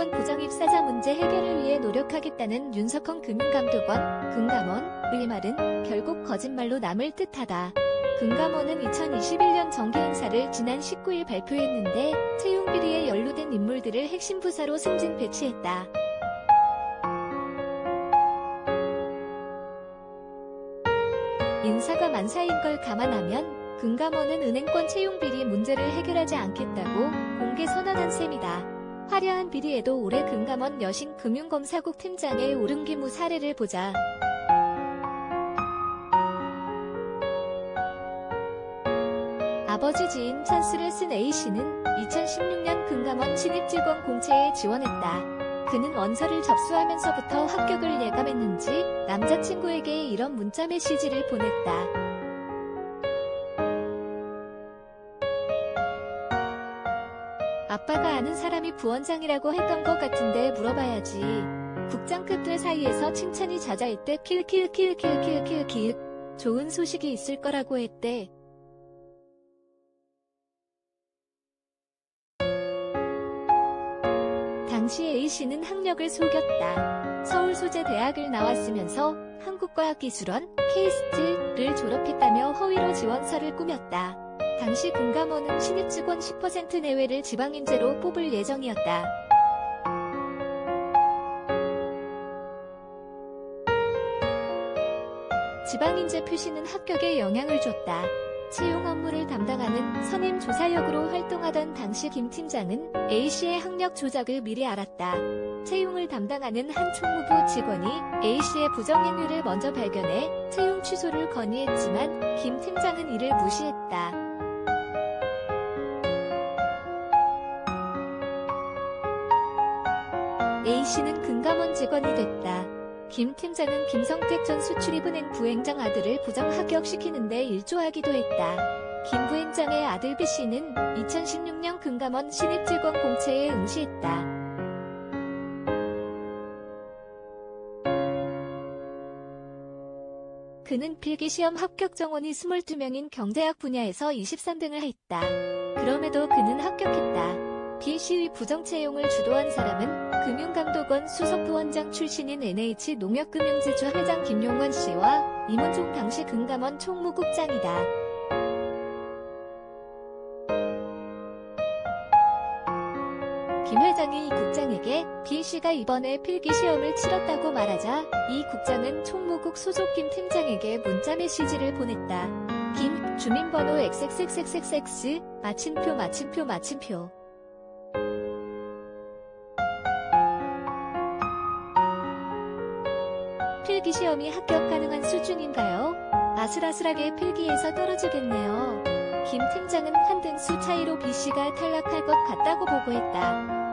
신입직원 부정입사자 문제 해결을 위해 노력하겠다는 윤석헌 금융감독원, 금감원의 말은 결국 거짓말로 남을 듯하다. 금감원은 2021년 정기행사를 지난 19일 발표했는데 채용 비리에 연루된 인물들을 핵심 부서로 승진 배치했다. 인사가 만사인 걸 감안하면 금감원은 은행권 채용 비리 문제를 해결하지 않겠다고 공개 선언한 셈이다. 화려한 비리에도 올해 금감원 여신 금융검사국 팀장의 오름기무 사례를 보자. 아버지 지인 찬스를 쓴 A씨는 2016년 금감원 신입직원 공채에 지원했다. 그는 원서를 접수하면서부터 합격을 예감했는지 남자친구에게 이런 문자 메시지를 보냈다. 아빠가 아는 사람이 부원장이라고 했던 것 같은데 물어봐야지. 국장급들 사이에서 칭찬이 잦아있대. 킬킬킬킬킬킬킬. 좋은 소식이 있을 거라고 했대. 당시 A씨는 학력을 속였다. 서울소재대학을 나왔으면서 한국과학기술원 (KST를) 졸업했다며 허위로 지원서를 꾸몄다. 당시 금감원은 신입직원 10% 내외를 지방인재로 뽑을 예정이었다. 지방인재 표시는 합격에 영향을 줬다. 채용 업무를 담당하는 선임조사역으로 활동하던 당시 김 팀장은 A씨의 학력 조작을 미리 알았다. 채용을 담당하는 한 총무부 직원이 A씨의 부정행위를 먼저 발견해 채용 취소를 건의했지만 김 팀장은 이를 무시했다. A씨는 금감원 직원이 됐다. 김 팀장은 김성택 전 수출입은행 부행장 아들을 부정 합격시키는데 일조하기도 했다. 김 부행장의 아들 B씨는 2016년 금감원 신입직원 공채에 응시했다. 그는 필기시험 합격 정원이 22명인 경제학 분야에서 23등을 했다. 그럼에도 그는 합격했다. B씨의 부정채용을 주도한 사람은 금융감독원 수석부원장 출신인 NH농협금융지주 회장 김용건 씨와 이문종 당시 금감원 총무국장이다. 김 회장이 이 국장에게 B씨가 이번에 필기시험을 치렀다고 말하자 이 국장은 총무국 소속 김 팀장에게 문자 메시지를 보냈다. 김, 주민번호 XXXXX, 마침표. 필기시험이 합격 가능한 수준인가요? 아슬아슬하게 필기에서 떨어지겠네요. 김 팀장은 한 등수 차이로 B씨가 탈락할 것 같다고 보고했다.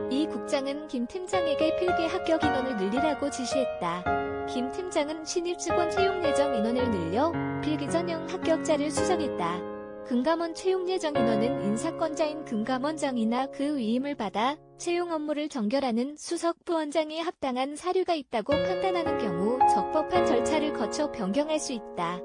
이 국장은 김 팀장에게 필기 합격 인원을 늘리라고 지시했다. 김 팀장은 신입직원 채용 예정 인원을 늘려 필기 전형 합격자를 수정했다. 금감원 채용 예정 인원은 인사권자인 금감원장이나 그 위임을 받아 채용 업무를 정결하는 수석부원장이 합당한 사료가 있다고 판단하는 경우 적법한 절차를 거쳐 변경할 수 있다.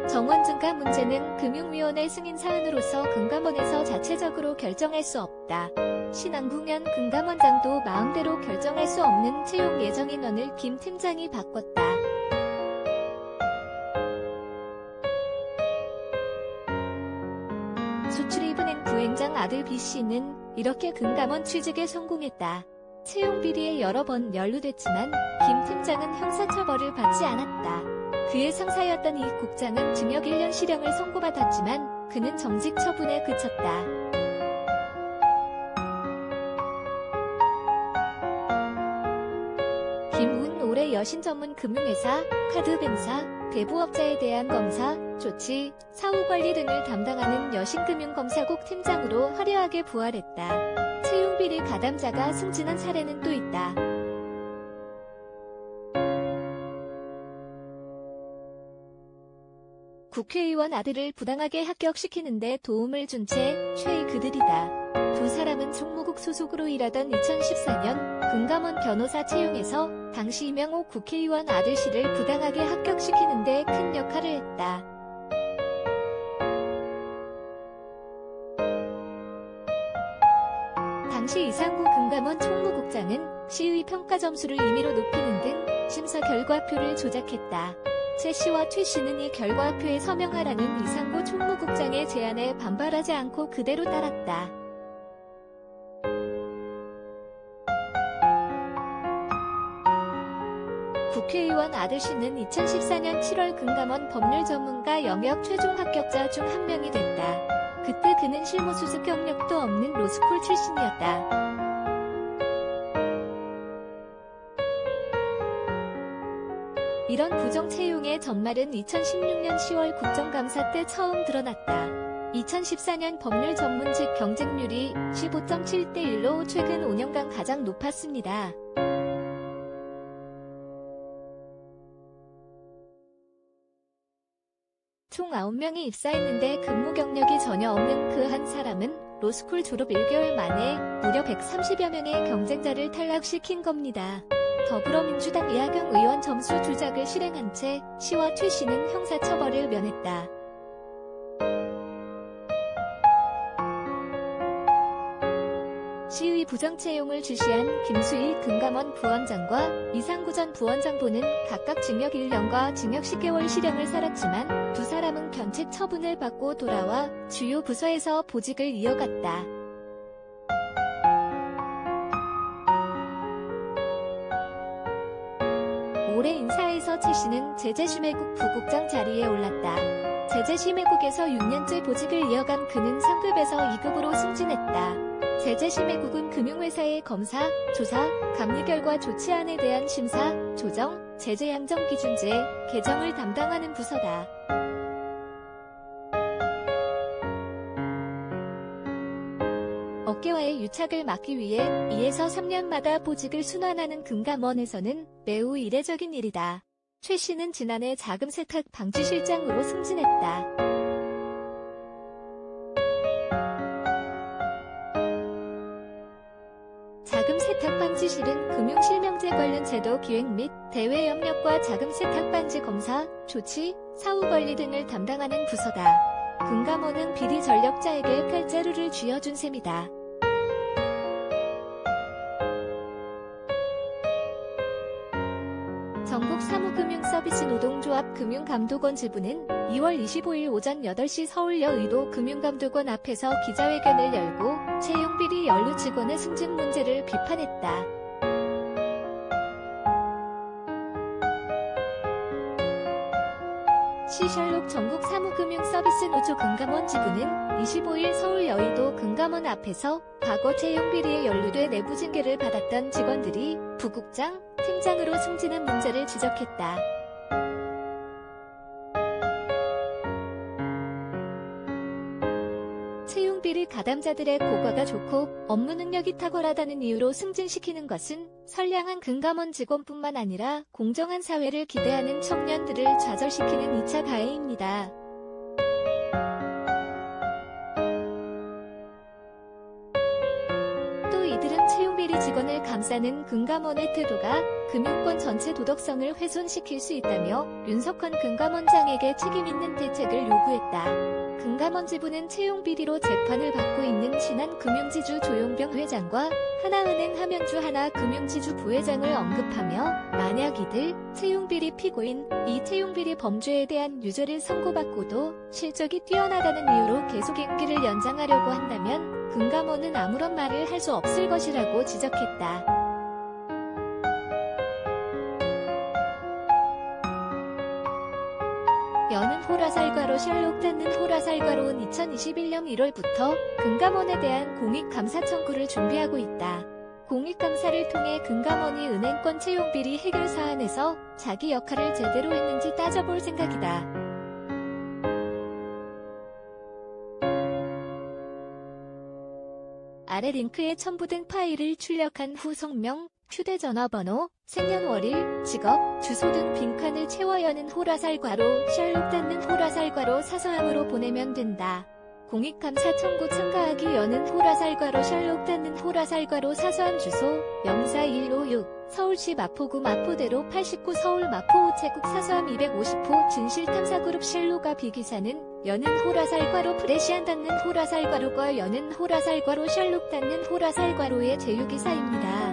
정원 증가 문제는 금융위원회 승인 사안으로서 금감원에서 자체적으로 결정할 수 없다. 신앙국연 금감원장도 마음대로 결정할 수 없는 채용 예정 인원을 김 팀장이 바꿨다. 수출입은행 부행장 아들 B씨는 이렇게 금감원 취직에 성공했다. 채용 비리에 여러 번 연루됐지만 김 팀장은 형사처벌을 받지 않았다. 그의 상사였던 이 국장은 징역 1년 실형을 선고받았지만 그는 정직 처분에 그쳤다. 김은 올해 여신 전문 금융회사, 카드뱅사, 대부업자에 대한 검사, 조치, 사후관리 등을 담당하는 여신금융검사국 팀장으로 화려하게 부활했다. 채용비리 가담자가 승진한 사례는 또 있다. 국회의원 아들을 부당하게 합격시키는데 도움을 준 채 최의 그들이다. 두 사람은 총무국 소속으로 일하던 2014년 금감원 변호사 채용에서 당시 이명호 국회의원 아들 씨를 부당하게 합격시키는데 큰 역할을 했다. 당시 이상구 금감원 총무국장은 시의 평가 점수를 임의로 높이는 등 심사 결과표를 조작했다. 최 씨와 최 씨는 이 결과표에 서명하라는 이상구 총무국장의 제안에 반발하지 않고 그대로 따랐다. 국회의원 아들 씨는 2014년 7월 금감원 법률 전문가 영역 최종 합격자 중 한 명이 됐다. 그때 그는 실무수습 경력도 없는 로스쿨 출신이었다. 이런 부정 채용의 전말은 2016년 10월 국정감사 때 처음 드러났다. 2014년 법률 전문직 경쟁률이 15.7대 1로 최근 5년간 가장 높았습니다. 총 9명이 입사했는데 근무 경력이 전혀 없는 그 한 사람은 로스쿨 졸업 1개월 만에 무려 130여 명의 경쟁자를 탈락시킨 겁니다. 더불어민주당 이하경 의원 점수 조작을 실행한 채 씨와 최 씨는 형사처벌을 면했다. 시의 부정채용을 주시한 김수희 금감원 부원장과 이상구 전 부원장부는 각각 징역 1년과 징역 10개월 실형을 살았지만 두 사람은 견책 처분을 받고 돌아와 주요 부서에서 보직을 이어갔다. 올해 인사에서 최 씨는 제재심해국 부국장 자리에 올랐다. 제재심해국에서 6년째 보직을 이어간 그는 상급에서 2급으로 승진했다. 제재심해국은 금융회사의 검사, 조사, 감리 결과 조치안에 대한 심사, 조정, 제재양정기준제, 개정을 담당하는 부서다. 업계와의 유착을 막기 위해 2에서 3년마다 보직을 순환하는 금감원에서는 매우 이례적인 일이다. 최 씨는 지난해 자금 세탁 방지실장으로 승진했다. 자금 세탁 방지실은 금융실명제 관련 제도 기획 및 대외 협력과 자금 세탁 방지 검사, 조치, 사후 관리 등을 담당하는 부서다. 금감원은 비리 전력자에게 칼자루를 쥐어준 셈이다. 전국사무금융서비스 노동조합 금융감독원 지부는 2월 25일 오전 8시 서울여 의도 금융감독원 앞에서 기자회견을 열고 채용비리 연루 직원의 승진 문제를 비판했다. 시셜록 전국사무금융서비스 노조 금감원 지부는 25일 서울 여의도 금감원 앞에서 과거 채용비리에 연루돼 내부 징계를 받았던 직원들이 부국장, 팀장으로 승진한 문제를 지적했다. 채용비리 가담자들의 고과가 좋고 업무 능력이 탁월하다는 이유로 승진시키는 것은 선량한 금감원 직원뿐만 아니라 공정한 사회를 기대하는 청년들을 좌절시키는 2차 가해입니다. 또 이들은 채용비리 직원을 감싸는 금감원의 태도가 금융권 전체 도덕성을 훼손시킬 수 있다며 윤석헌 금감원장에게 책임있는 대책을 요구했다. 금감원 지부는 채용비리로 재판을 받고 있는 신한금융지주 조용병 회장과 하나은행 하명주 하나금융지주 부회장을 언급하며 만약 이들 채용비리 피고인, 이 채용비리 범죄에 대한 유죄를 선고받고도 실적이 뛰어나다는 이유로 계속 임기를 연장하려고 한다면 금감원은 아무런 말을 할 수 없을 것이라고 지적했다. 여는 호라살과로 셜록 닫는 호라살과로는 2021년 1월부터 금감원에 대한 공익감사 청구를 준비하고 있다. 공익감사를 통해 금감원이 은행권 채용비리 해결 사안에서 자기 역할을 제대로 했는지 따져볼 생각이다. 아래 링크에 첨부된 파일을 출력한 후 성명, 휴대전화번호, 생년월일, 직업, 주소 등 빈칸을 채워 여는 호라살과로 셜록 닫는 호라살과로 사서함으로 보내면 된다. 공익감사 청구 참가하기 여는 호라살과로 셜록 닫는 호라살과로 사서함 주소 04156 서울시 마포구 마포대로 89 서울 마포 우체국 사서함 250호 진실탐사그룹 셜록아 비기사는 여는 호라살과로 프레시안 닫는 호라살과로 걸 여는 호라살과로 셜록 닫는 호라살과로의 제휴기사입니다.